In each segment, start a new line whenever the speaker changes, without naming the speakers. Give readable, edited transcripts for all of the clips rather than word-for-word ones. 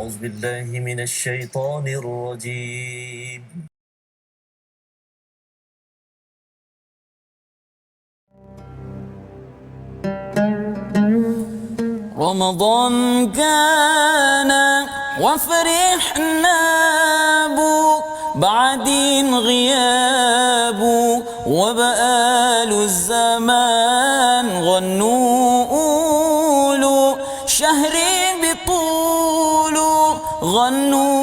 أعوذ بالله من الشيطان الرجيم. رمضان كان وفرحنا بو بعدين غياب وبقال الزمان غنوا شهري بطول غنوا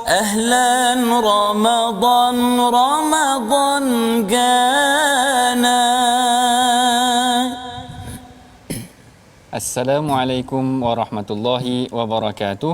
أهلا رمضان رمضان جانا.
Assalamualaikum warahmatullahi wabarakatuh.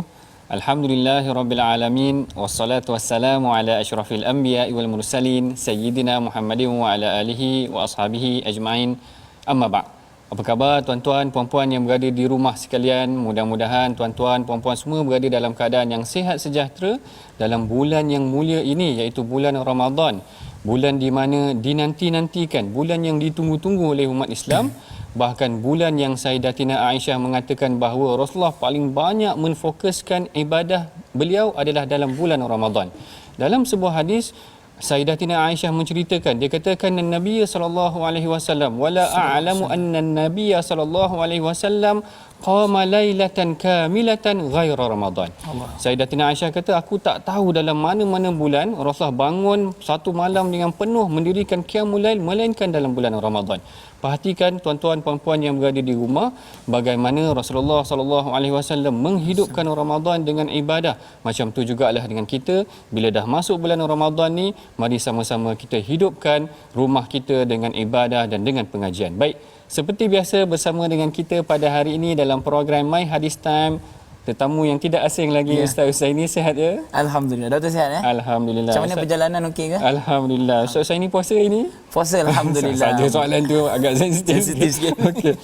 Alhamdulillahirabbil alamin wassalatu wassalamu ala asyrafil anbiya'i wal mursalin sayyidina Muhammadin wa ala alihi wa ashabihi ajmain. Amma ba'd. Apa khabar tuan-tuan puan-puan yang berada di rumah sekalian? Mudah-mudahan tuan-tuan puan-puan semua berada dalam keadaan yang sihat sejahtera dalam bulan yang mulia ini, iaitu bulan Ramadan. Bulan di mana dinanti-nantikan, bulan yang ditunggu-tunggu oleh umat Islam. Bahkan bulan yang Sayyidatina Aisyah mengatakan bahawa Rasulullah paling banyak menfokuskan ibadah beliau adalah dalam bulan Ramadan. Dalam sebuah hadis, Sayyidatina Aisyah menceritakan, dia katakan Nabi sallallahu alaihi wasallam wala a'lamu anna Nabi sallallahu alaihi wasallam qama lailatan kamilatan ghaira Ramadan. Sayyidatina Aisyah kata, aku tak tahu dalam mana-mana bulan Rasulullah bangun satu malam dengan penuh mendirikan qiyamul lail melainkan dalam bulan Ramadan. Perhatikan tuan-tuan puan-puan yang berada di rumah bagaimana Rasulullah sallallahu alaihi wasallam menghidupkan Ramadan dengan ibadah. Macam tu jugalah dengan kita, bila dah masuk bulan Ramadan ni, mari sama-sama kita hidupkan rumah kita dengan ibadah dan dengan pengajian. Baik, seperti biasa bersama dengan kita pada hari ini dalam program My Hadis Time, tetamu yang tidak asing lagi, Ustaz Husaini. Sihat ya?
Alhamdulillah. Doktor sihat ya?
Alhamdulillah.
Macam mana perjalanan, okey ke?
Alhamdulillah. Ustaz Husaini puasa ini?
Puasa alhamdulillah.
Saja soalan tu agak sensitif
sikit.
Okey.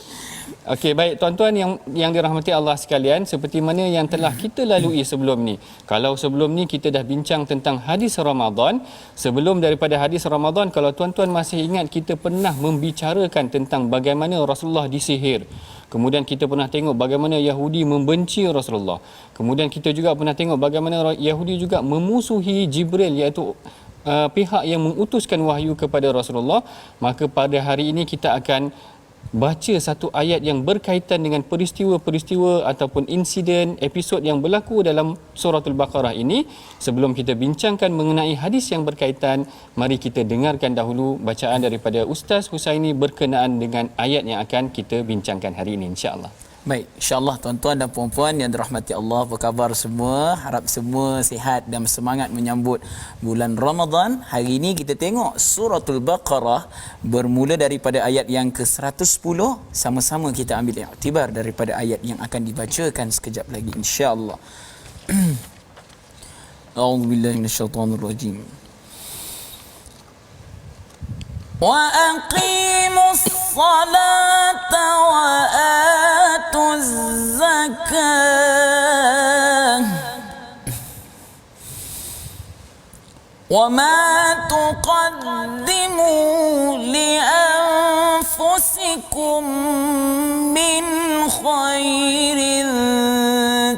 Okey, baik tuan-tuan yang dirahmati Allah sekalian, seperti mana yang telah kita lalui sebelum ni. Kalau sebelum ni kita dah bincang tentang hadis Ramadan, sebelum daripada hadis Ramadan, kalau tuan-tuan masih ingat, kita pernah membicarakan tentang bagaimana Rasulullah disihir. Kemudian kita pernah tengok bagaimana Yahudi membenci Rasulullah. Kemudian kita juga pernah tengok bagaimana Yahudi juga memusuhi Jibril, iaitu pihak yang mengutuskan wahyu kepada Rasulullah. Maka pada hari ini kita akan baca satu ayat yang berkaitan dengan peristiwa-peristiwa ataupun insiden, episod yang berlaku dalam suratul Baqarah ini. Sebelum kita bincangkan mengenai hadis yang berkaitan, mari kita dengarkan dahulu bacaan daripada Ustaz Husaini berkenaan dengan ayat yang akan kita bincangkan hari ini, insya-Allah.
Baik, insya-Allah tuan-tuan dan puan-puan yang dirahmati Allah, apa khabar semua? Harap semua sihat dan semangat menyambut bulan Ramadan. Hari ini kita tengok suratul Baqarah bermula daripada ayat yang ke-110. Sama-sama kita ambil iktibar daripada ayat yang akan dibacakan sekejap lagi, insya-Allah. A'udzubillahi minasyaitonirrajim. وَأَقِيمُوا الصَّلَاةَ وَآتُوا الزَّكَاةَ وَمَا تُقَدِّمُوا لِأَنفُسِكُم مِّنْ خَيْرٍ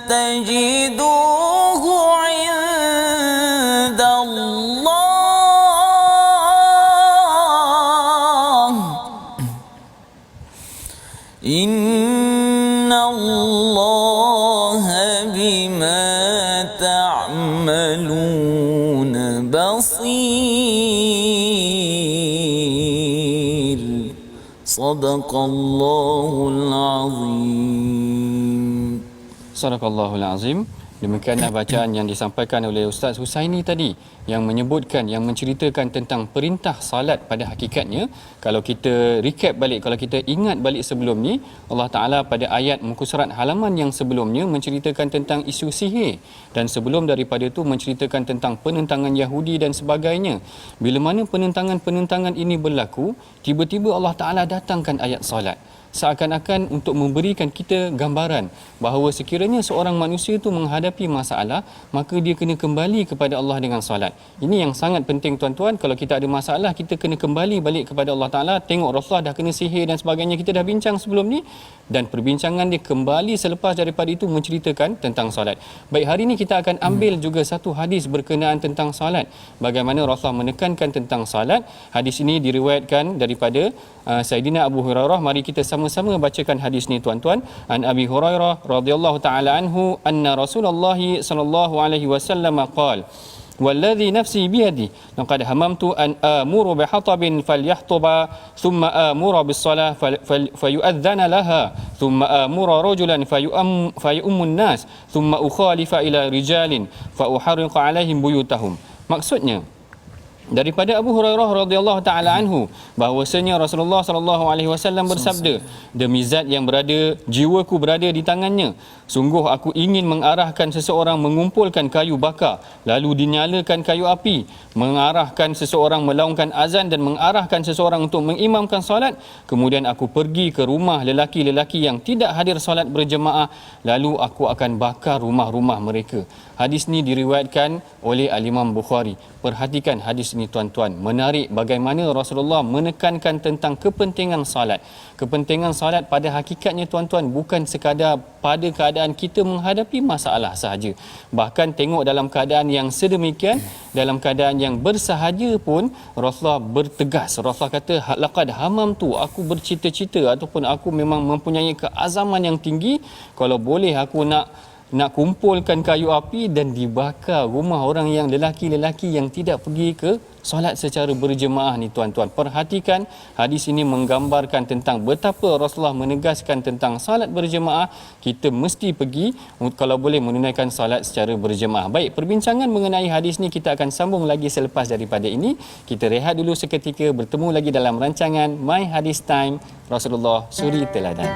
تَجِدُوهُ عِندَ اللَّهِ Innallaha bima ta'malun basir. Sadaqallahul azim.
Sadaqallahul azim. Demikianlah bacaan yang disampaikan oleh Ustaz Husaini tadi, yang menyebutkan, yang menceritakan tentang perintah salat. Pada hakikatnya, kalau kita recap balik, kalau kita ingat balik sebelum ni, Allah Ta'ala pada ayat muka surat halaman yang sebelumnya menceritakan tentang isu sihir, dan sebelum daripada itu menceritakan tentang penentangan Yahudi dan sebagainya. Bila mana penentangan-penentangan ini berlaku, tiba-tiba Allah Ta'ala datangkan ayat salat. seakan-akan untuk memberikan kita gambaran bahawa sekiranya seorang manusia itu menghadapi masalah, maka dia kena kembali kepada Allah dengan solat. Ini yang sangat penting tuan-tuan. Kalau kita ada masalah, kita kena kembali balik kepada Allah Ta'ala. Tengok Rasulullah dah kena sihir dan sebagainya, kita dah bincang sebelum ni, dan perbincangan dia kembali selepas daripada itu menceritakan tentang solat. Baik, hari ini kita akan ambil juga satu hadis berkenaan tentang solat, bagaimana Rasulullah menekankan tentang solat. Hadis ini diriwayatkan daripada Sayyidina Abu Hurairah. Mari kita sama-sama bacakan hadis ni tuan-tuan. An Abi Hurairah radhiyallahu taala anhu anna Rasulullah sallallahu alaihi wasallam qala والذي نفسي بيده لقد هممت أن آمر بحطب فليحطب ثم آمر بالصلاة فيؤذن لها ثم آمر رجلا فيؤم الناس ثم أخالف إلى رجال فأحرق عليهم بيوتهم. Maksudnya daripada Abu Hurairah radhiyallahu taala anhu bahwasanya Rasulullah sallallahu alaihi wasallam bersabda, demi zat yang jiwaku berada di tangannya, sungguh aku ingin mengarahkan seseorang mengumpulkan kayu bakar lalu dinyalakan kayu api, mengarahkan seseorang melaungkan azan dan mengarahkan seseorang untuk mengimamkan solat, kemudian aku pergi ke rumah lelaki-lelaki yang tidak hadir solat berjemaah, lalu aku akan bakar rumah-rumah mereka. Hadis ni diriwayatkan oleh Al-Imam Bukhari. Perhatikan hadis ini tuan-tuan. Menarik bagaimana Rasulullah menekankan tentang kepentingan salat. Kepentingan salat pada hakikatnya tuan-tuan bukan sekadar pada keadaan kita menghadapi masalah sahaja. Bahkan tengok dalam keadaan yang sedemikian, dalam keadaan yang bersahaja pun Rasulullah bertegas. Rasulullah kata, laqad hamamtu, aku bercita-cita ataupun aku memang mempunyai keazaman yang tinggi, kalau boleh aku nak kumpulkan kayu api dan dibakar rumah orang yang lelaki-lelaki yang tidak pergi ke solat secara berjemaah ni tuan-tuan. Perhatikan hadis ini menggambarkan tentang betapa Rasulullah menegaskan tentang solat berjemaah. Kita mesti pergi kalau boleh menunaikan solat secara berjemaah. Baik, perbincangan mengenai hadis ni kita akan sambung lagi selepas daripada ini. Kita rehat dulu seketika, bertemu lagi dalam rancangan My Hadis Time Rasulullah Suri Teladan.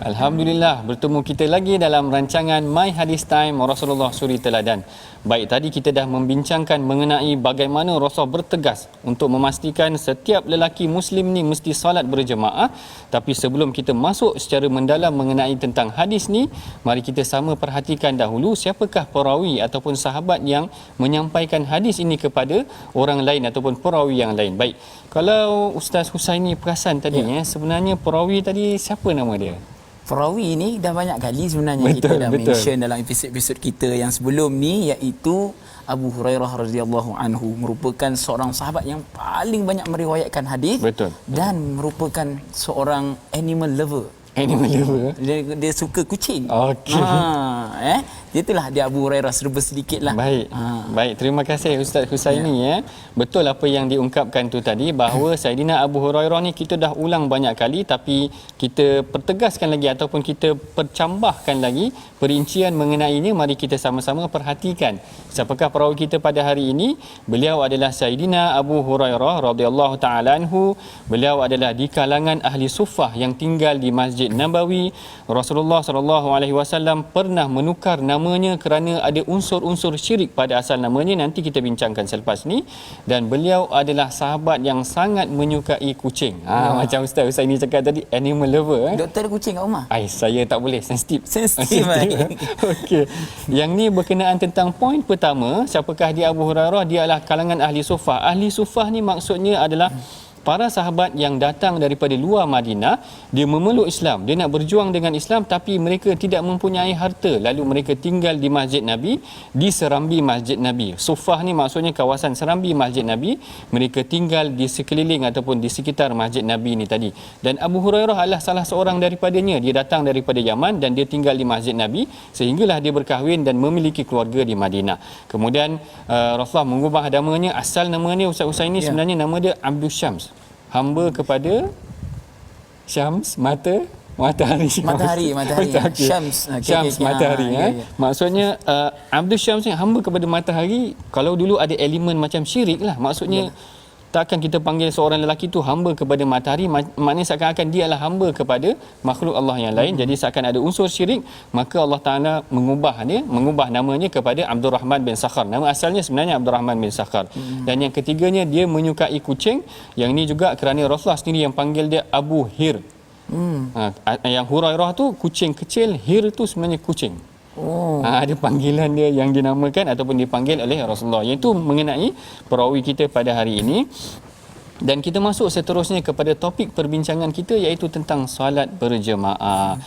Alhamdulillah, bertemu kita lagi dalam rancangan My Hadis Time Rasulullah Suri Teladan. Baik, tadi kita dah membincangkan mengenai bagaimana Rasul bertegas untuk memastikan setiap lelaki Muslim ni mesti salat berjemaah. Tapi sebelum kita masuk secara mendalam mengenai tentang hadis ni, mari kita sama perhatikan dahulu siapakah perawi ataupun sahabat yang menyampaikan hadis ini kepada orang lain ataupun perawi yang lain. Baik, kalau Ustaz Husaini perasan tadi sebenarnya perawi tadi siapa nama dia?
Perawi ni dah banyak kali sebenarnya kita dah mention dalam episod-episod kita yang sebelum ni, iaitu Abu Hurairah radhiyallahu anhu merupakan seorang sahabat yang paling banyak meriwayatkan hadis dan merupakan seorang animal lover. Dia suka kucing.
Okey.
Dia itulah dia Abu Hurairah, serba sedikitlah.
Baik. Baik, terima kasih Ustaz Husaini Betul apa yang diungkapkan tu tadi, bahawa Saidina Abu Hurairah ni kita dah ulang banyak kali, tapi kita pertegaskan lagi ataupun kita percambahkan lagi perincian mengenainya. Mari kita sama-sama perhatikan siapakah perawi kita pada hari ini. Beliau adalah Saidina Abu Hurairah radhiyallahu taala anhu. Beliau adalah di kalangan ahli suffah yang tinggal di Masjid Nabawi. Rasulullah sallallahu alaihi wasallam pernah menukar namanya kerana ada unsur-unsur syirik pada asal namanya, nanti kita bincangkan selepas ni. Dan beliau adalah sahabat yang sangat menyukai kucing. Macam Ustaz Husaini cakap tadi, animal lover.
Doktor kucing kat rumah?
Saya tak boleh, sensitif. Okey. Yang ni berkenaan tentang poin pertama, siapakah dia Abu Hurairah? Dia adalah kalangan ahli suffah. Ahli suffah ni maksudnya adalah para sahabat yang datang daripada luar Madinah. Dia memeluk Islam, dia nak berjuang dengan Islam, tapi mereka tidak mempunyai harta, lalu mereka tinggal di Masjid Nabi, di serambi Masjid Nabi. Suffah ni maksudnya kawasan serambi Masjid Nabi. Mereka tinggal di sekeliling ataupun di sekitar Masjid Nabi ni tadi. Dan Abu Hurairah adalah salah seorang daripadanya. Dia datang daripada Yaman dan dia tinggal di Masjid Nabi, sehinggalah dia berkahwin dan memiliki keluarga di Madinah. Kemudian Rasulullah mengubah namanya. Asal namanya Ustaz Husaini sebenarnya nama dia Abdul Syams, hamba kepada Syams, mata Matahari.
Matahari.
Okey.
Syams.
Syams, matahari.
Ya.
Maksudnya Abdul Syams ni hamba kepada matahari. Kalau dulu ada elemen macam syirik lah. Maksudnya takkan kita panggil seorang lelaki tu hamba kepada matahari, maknanya seakan-akan dia adalah hamba kepada makhluk Allah yang lain. Jadi seakan ada unsur syirik, maka Allah Taala mengubah namanya kepada Abdul Rahman bin Sakhar. Nama asalnya sebenarnya Abdul Rahman bin Sakhar. Dan yang ketiganya, dia menyukai kucing. Yang ini juga kerana Rasulullah sendiri yang panggil dia Abu Hir. Yang Hurairah tu kucing kecil, Hir tu sebenarnya kucing. Ada panggilan dia yang dinamakan ataupun dipanggil oleh Rasulullah. Iaitu mengenai perawi kita pada hari ini. Dan kita masuk seterusnya kepada topik perbincangan kita, iaitu tentang solat berjemaah.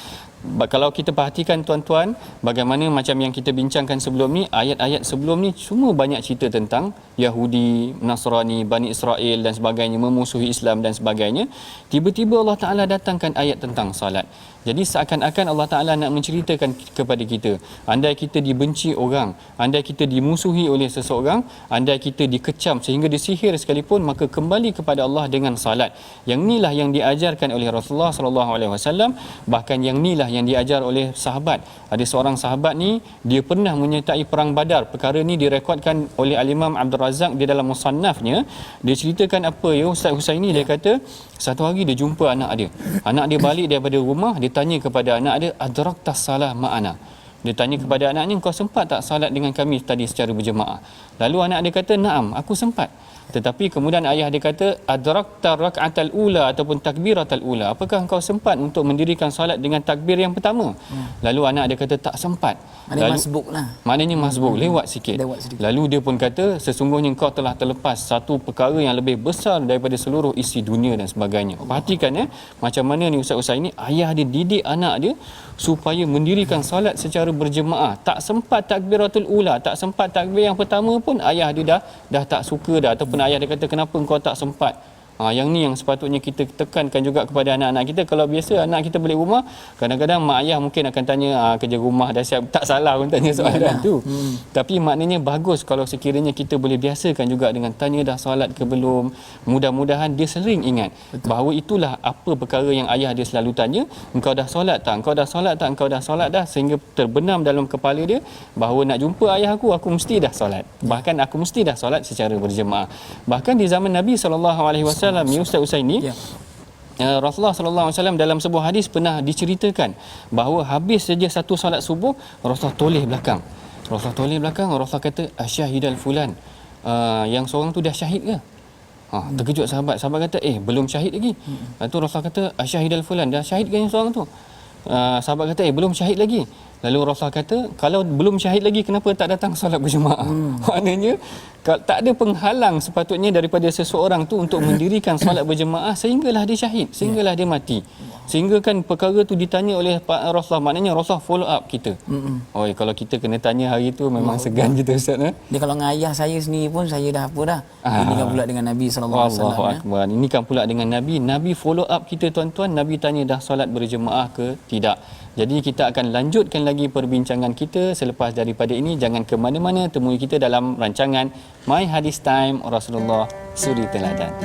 Kalau kita perhatikan tuan-tuan, bagaimana macam yang kita bincangkan sebelum ni, ayat-ayat sebelum ni semua banyak cerita tentang Yahudi, Nasrani, Bani Israel dan sebagainya, memusuhi Islam dan sebagainya. Tiba-tiba Allah Ta'ala datangkan ayat tentang salat. Jadi seakan-akan Allah Ta'ala nak menceritakan kepada kita, andai kita dibenci orang, andai kita dimusuhi oleh seseorang, andai kita dikecam sehingga disihir sekalipun, maka kembali kepada Allah dengan salat. Yang inilah yang diajarkan oleh Rasulullah SAW. Bahkan yang inilah yang diajar oleh sahabat. Ada seorang sahabat ni, dia pernah menyertai perang Badar. Perkara ni direkodkan oleh Al-Imam Abdul Razak di dalam musannafnya. Dia ceritakan apa ya Ustaz Husaini, dia kata satu hari dia jumpa anak dia. Anak dia balik daripada rumah, dia tanya kepada anak dia, adraktas salah ma'ana. Dia tanya kepada anaknya, kau sempat tak salat dengan kami tadi secara berjemaah? Lalu anak dia kata, naam, aku sempat. Tetapi kemudian ayah dia kata, adrakta rak'atal ula ataupun takbiratal ula. Apakah engkau sempat untuk mendirikan solat dengan takbir yang pertama? Lalu anak dia kata, tak sempat. Maknanya masbuk, lewat sikit. Lalu dia pun kata, sesungguhnya engkau telah terlepas satu perkara yang lebih besar daripada seluruh isi dunia dan sebagainya. Perhatikan ya, macam mana ni Ustaz ini, ayah dia didik anak dia supaya mendirikan solat secara berjemaah. Tak sempat takbiratul ula, tak sempat takbir yang pertama pun ayah dia dah tak suka dah, ataupun ayah dia kata kenapa engkau tak sempat. Yang ni yang sepatutnya kita tekankan juga kepada anak-anak kita. Kalau biasa anak kita balik rumah, kadang-kadang mak ayah mungkin akan tanya, kerja rumah dah siap, tak salah pun tanya soalan tu. Tapi maknanya bagus kalau sekiranya kita boleh biasakan juga dengan tanya dah solat ke belum. Mudah-mudahan dia sering ingat bahawa itulah apa perkara yang ayah dia selalu tanya, engkau dah solat tak? Engkau dah solat tak? Engkau dah solat dah? Sehingga terbenam dalam kepala dia bahawa nak jumpa ayah aku mesti dah solat. Bahkan aku mesti dah solat secara berjemaah. Bahkan di zaman Nabi SAW, ya Ustaz Husaini, Rasulullah SAW dalam sebuah hadis pernah diceritakan bahawa habis saja satu solat subuh, Rasulullah toleh belakang. Rasulullah kata, asyahidal fulan, yang seorang tu dah syahid ke? Terkejut sahabat kata, belum syahid lagi. Lepas tu Rasulullah kata, asyahidal fulan, dah syahid ke yang seorang tu? Sahabat kata, belum syahid lagi. Lalu Rasulullah kata, kalau belum syahid lagi, kenapa tak datang solat berjemaah? Maknanya tak ada penghalang sepatutnya daripada seseorang tu untuk mendirikan solat berjemaah sehinggalah dia syahid, sehinggalah dia mati. Sehingga kan perkara tu ditanya oleh Rasulullah, maknanya Rasulullah follow up kita. Kalau kita kena tanya hari tu memang segan kita Ustaz.
Dia kalau dengan ayah saya sendiri pun saya dah apa dah. Ini kan pula dengan Nabi SAW.
Allahu Akbar. Ini kan pula dengan Nabi. Nabi follow up kita tuan-tuan. Nabi tanya dah solat berjemaah ke tidak. Jadi kita akan lanjutkan lagi perbincangan kita selepas daripada ini. Jangan ke mana-mana, temui kita dalam rancangan My Hadis Time Rasulullah Suri Teladan.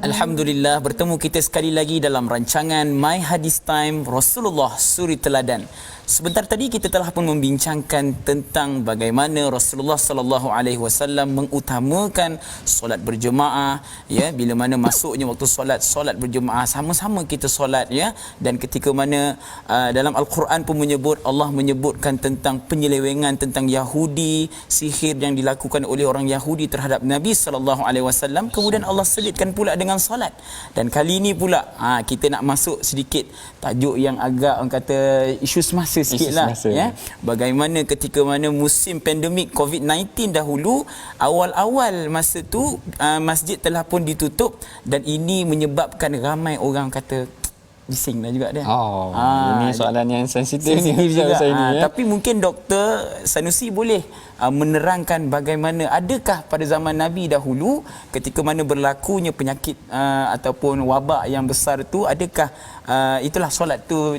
Alhamdulillah, bertemu kita sekali lagi dalam rancangan My Hadis Time Rasulullah Suri Teladan. Sebentar tadi kita telah pun membincangkan tentang bagaimana Rasulullah sallallahu alaihi wasallam mengutamakan solat berjemaah, ya, bila mana masuknya waktu solat berjemaah sama-sama kita solat, ya. Dan ketika mana dalam Al-Quran pun Allah menyebutkan tentang penyelewengan tentang Yahudi, sihir yang dilakukan oleh orang Yahudi terhadap Nabi sallallahu alaihi wasallam, kemudian Allah selitkan pula dengan solat. Dan kali ini pula kita nak masuk sedikit tajuk yang agak orang kata isu semasa sikitlah, ya. Bagaimana ketika mana musim pandemik COVID-19 dahulu, awal-awal masa tu masjid telah pun ditutup dan ini menyebabkan ramai orang kata bising dah juga dia.
Ini soalan yang sensitif ni juga.
Tapi mungkin Dr. Sanusi boleh menerangkan bagaimana adakah pada zaman Nabi dahulu ketika mana berlakunya penyakit ataupun wabak yang besar tu, adakah itulah solat tu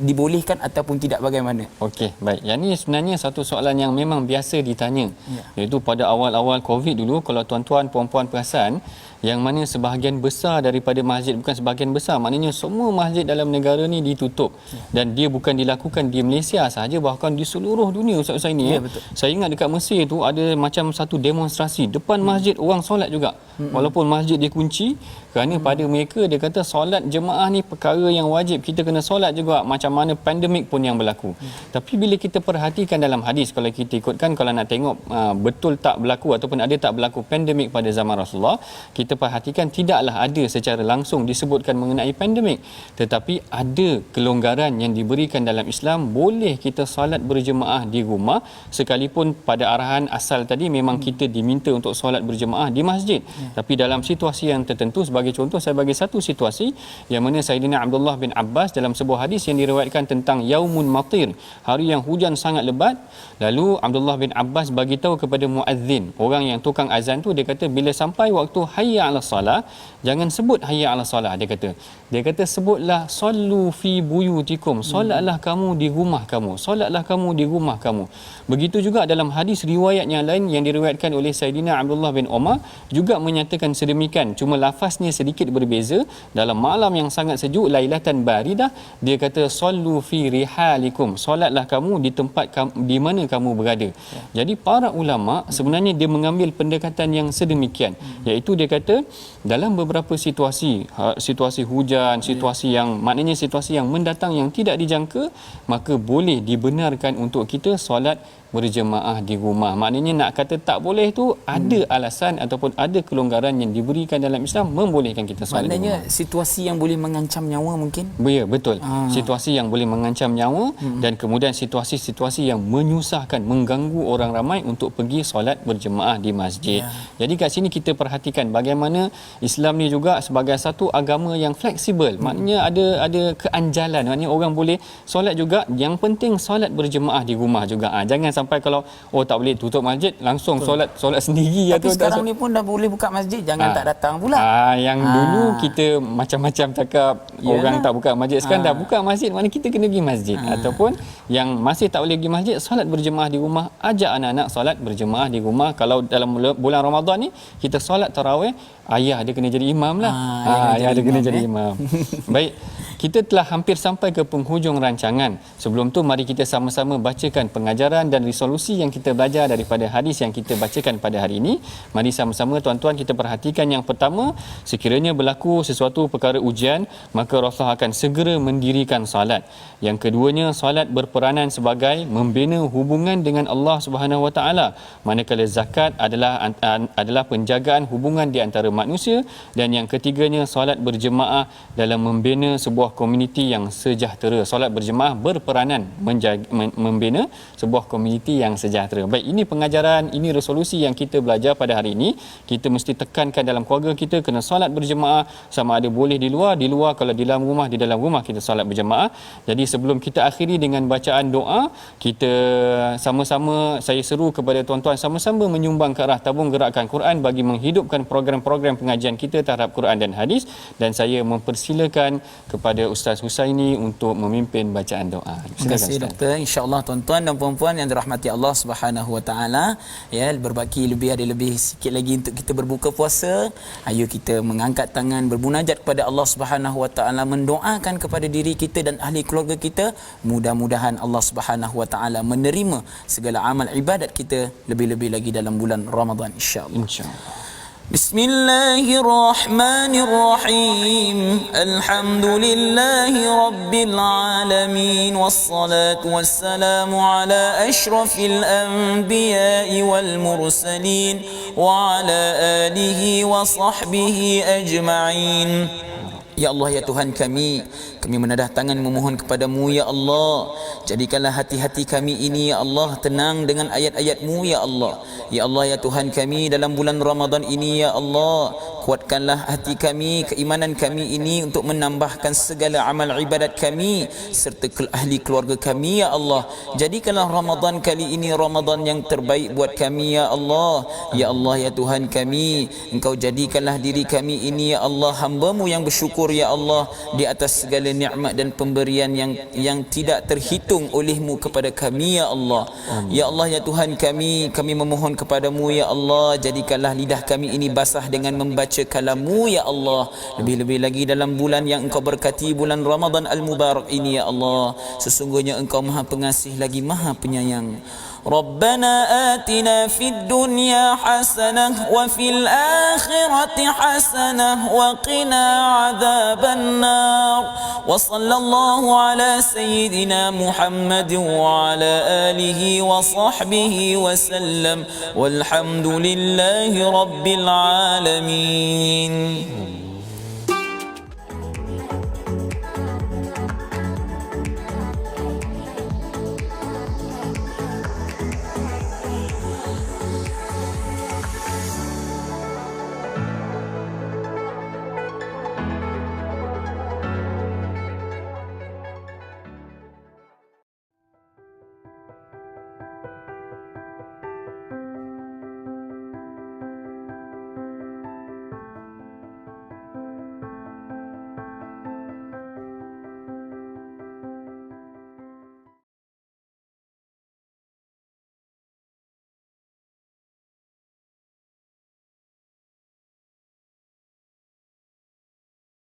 dibolehkan ataupun tidak, bagaimana?
Okey, baik. Yang ni sebenarnya satu soalan yang memang biasa ditanya. Iaitu pada awal-awal Covid dulu, kalau tuan-tuan puan-puan perasan, yang mana sebahagian besar daripada masjid, bukan sebahagian besar, maknanya semua masjid dalam negara ni ditutup. Dan dia bukan dilakukan di Malaysia sahaja, bahkan di seluruh dunia ustaz-ustaz ini. Saya ingat dekat Mesir tu ada macam satu demonstrasi depan masjid, orang solat juga. Walaupun masjid dikunci, kerana pada mereka dia kata solat jemaah ni perkara yang wajib, kita kena solat juga macam mana pandemik pun yang berlaku. Tapi bila kita perhatikan dalam hadis, kalau kita ikutkan, kalau nak tengok betul tak berlaku ataupun ada tak berlaku pandemik pada zaman Rasulullah, kita perhatikan tidaklah ada secara langsung disebutkan mengenai pandemik, tetapi ada kelonggaran yang diberikan dalam Islam. Boleh kita solat berjemaah di rumah, sekalipun pada arahan asal tadi memang kita diminta untuk solat berjemaah di masjid. Tapi dalam situasi yang tertentu, sebagai contoh saya bagi satu situasi yang mana Sayyidina Abdullah bin Abbas dalam sebuah hadis yang diriwayatkan tentang yaumun matir, hari yang hujan sangat lebat, lalu Abdullah bin Abbas bagi tahu kepada muazzin, orang yang tukang azan tu, dia kata bila sampai waktu hayya 'alas salah, jangan sebut hayya 'alas salah, dia kata sebutlah sallu fi buyutikum, solatlah kamu di rumah kamu, solatlah kamu di rumah kamu. Begitu juga dalam hadis riwayat yang lain yang diriwayatkan oleh Sayyidina Abdullah bin Umar juga menyatakan sedemikian, cuma lafaznya sedikit berbeza. Dalam malam yang sangat sejuk, lailatan baridah, dia kata sallu fi rihalikum, solatlah kamu di tempat di mana kamu berada. Jadi para ulama sebenarnya dia mengambil pendekatan yang sedemikian, iaitu dia kata dalam beberapa situasi hujan, situasi yang maknanya situasi yang mendatang yang tidak dijangka, maka boleh dibenarkan untuk kita solat berjemaah di rumah. Maknanya nak kata tak boleh tu ada alasan ataupun ada kelonggaran yang diberikan dalam Islam membolehkan kita solat.
Maknanya situasi yang boleh mengancam nyawa mungkin.
Ya, betul. Situasi yang boleh mengancam nyawa dan kemudian situasi-situasi yang menyusahkan, mengganggu orang ramai untuk pergi solat berjemaah di masjid. Jadi kat sini kita perhatikan bagaimana Islam ni juga sebagai satu agama yang fleksibel. Maknanya ada keanjalan. Maknanya orang boleh solat juga, yang penting solat berjemaah di rumah juga. Jangan sampai kalau tak boleh tutup masjid langsung solat sendiri.
Tapi sekarang ni pun dah boleh buka masjid, jangan tak datang pula.
Yang dulu kita macam-macam cakap orang tak buka masjid, sekarang dah buka masjid, mana kita kena pergi masjid. Ataupun yang masih tak boleh pergi masjid, solat berjemaah di rumah, ajak anak-anak solat berjemaah di rumah. Kalau dalam bulan Ramadan ni kita solat tarawih, ayah dia kena jadi imam lah. Ayah dia kena jadi imam. Baik, kita telah hampir sampai ke penghujung rancangan. Sebelum tu mari kita sama-sama bacakan pengajaran dan resolusi yang kita belajar daripada hadis yang kita bacakan pada hari ini. Mari sama-sama tuan-tuan kita perhatikan. Yang pertama, sekiranya berlaku sesuatu perkara ujian, maka Rasulullah akan segera mendirikan salat. Yang keduanya, salat berperanan sebagai membina hubungan dengan Allah Subhanahu Wa Taala, manakala zakat adalah penjagaan hubungan di antara manusia. Dan yang ketiganya, salat berjemaah dalam membina sebuah komuniti yang sejahtera. Solat berjemaah berperanan membina sebuah komuniti yang sejahtera. Baik, ini pengajaran, ini resolusi yang kita belajar pada hari ini. Kita mesti tekankan dalam keluarga kita kena solat berjemaah, sama ada boleh di luar, kalau di dalam rumah, di dalam rumah kita solat berjemaah. Jadi sebelum kita akhiri dengan bacaan doa, kita sama-sama, saya seru kepada tuan-tuan sama-sama menyumbang ke arah tabung gerakan Quran bagi menghidupkan program-program pengajian kita terhadap Quran dan hadis. Dan saya mempersilakan kepada Ustaz Husaini untuk memimpin bacaan doa.
Terima kasih Doktor. Insya-Allah tuan-tuan dan puan-puan yang dirahmati Allah Subhanahu Wa Taala, ya, berbaki lebih sikit lagi untuk kita berbuka puasa. Ayo kita mengangkat tangan bermunajat kepada Allah Subhanahu Wa Taala, mendoakan kepada diri kita dan ahli keluarga kita. Mudah-mudahan Allah Subhanahu Wa Taala menerima segala amal ibadat kita, lebih-lebih lagi dalam bulan Ramadan insya-Allah.
Insya-Allah.
بسم الله الرحمن الرحيم الحمد لله رب العالمين والصلاة والسلام على أشرف الأنبياء والمرسلين وعلى آله وصحبه أجمعين.
Ya Allah, ya Tuhan kami menadah tangan memohon kepadamu ya Allah. Jadikanlah hati-hati kami ini ya Allah tenang dengan ayat-ayat-Mu ya Allah. Ya Allah, ya Tuhan kami dalam bulan Ramadan ini ya Allah, kuatkanlah hati kami, keimanan kami ini untuk menambahkan segala amal ibadat kami serta ahli keluarga kami ya Allah. Jadikanlah Ramadan kali ini Ramadan yang terbaik buat kami ya Allah. Ya Allah, ya Tuhan kami, Engkau jadikanlah diri kami ini ya Allah hamba-Mu yang bersyukur ya Allah di atas segala nikmat dan pemberian yang tidak terhitung oleh-Mu kepada kami ya Allah. Ya Allah, ya Tuhan kami memohon kepadamu ya Allah, jadikanlah lidah kami ini basah dengan membaca kalam-Mu ya Allah. Lebih-lebih lagi dalam bulan yang Engkau berkati, bulan Ramadan al-Mubarak ini ya Allah. Sesungguhnya Engkau Maha Pengasih lagi Maha Penyayang. ربنا آتنا في الدنيا حسنة وفي الآخرة حسنة وقنا عذاب النار وصلى الله على سيدنا محمد وعلى آله وصحبه وسلم والحمد لله رب العالمين.